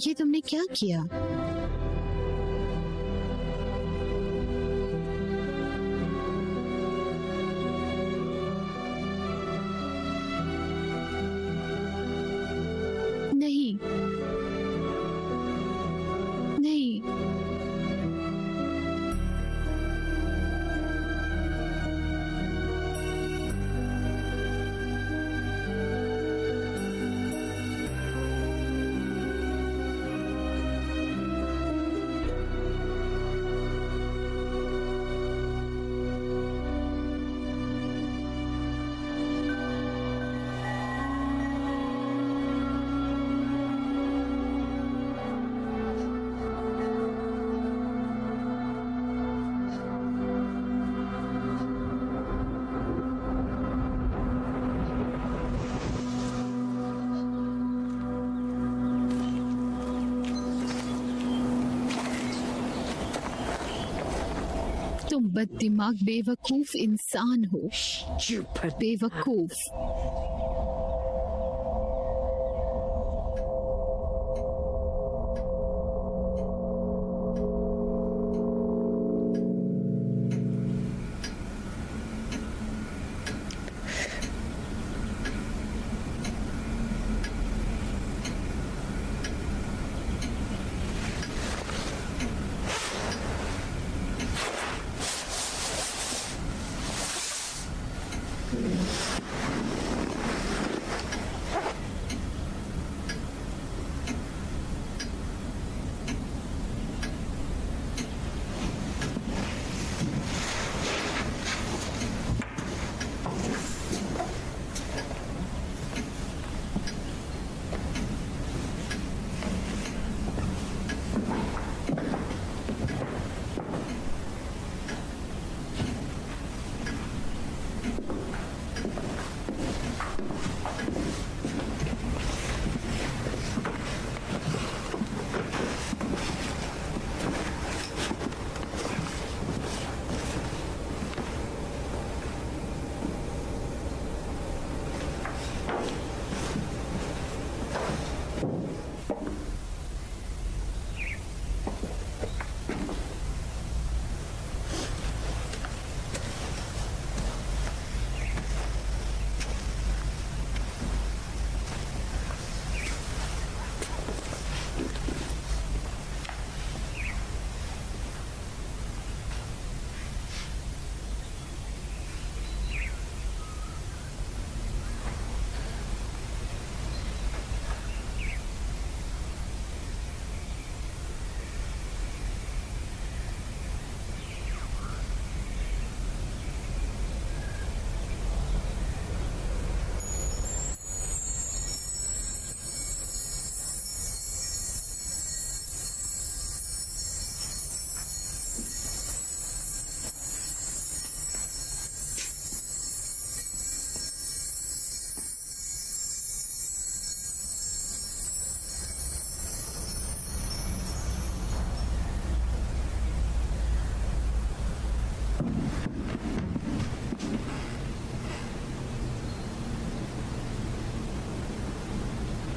ये तुमने क्या किया? नहीं नहीं, बददिमाग बेवकूफ इंसान हो। बेवकूफ।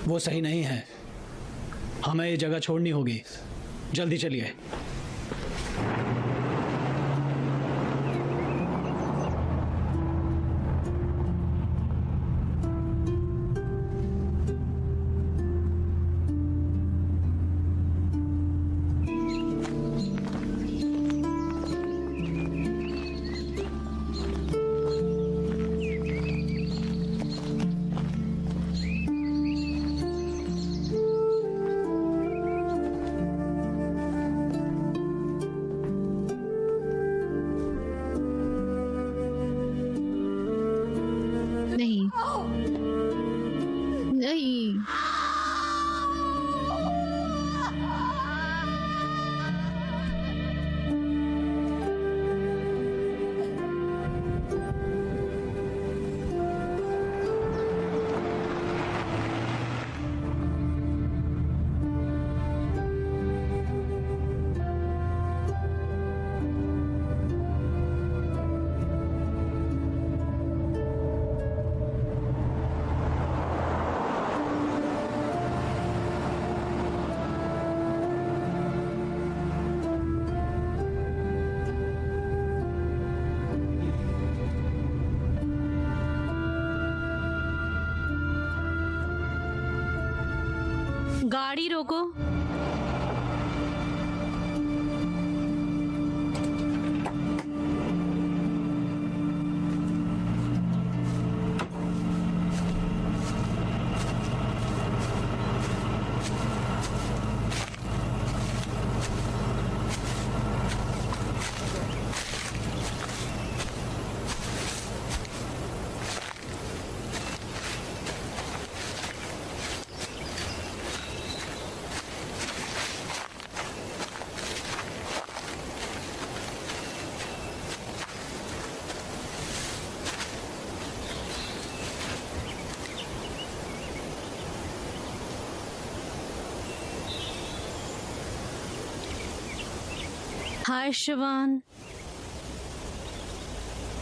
वो सही नहीं है। हमें ये जगह छोड़नी होगी। जल्दी चलिए। नहीं नहीं, गाड़ी रोको। हाय शिवान,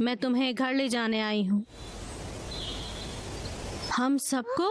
मैं तुम्हें घर ले जाने आई हूँ। हम सबको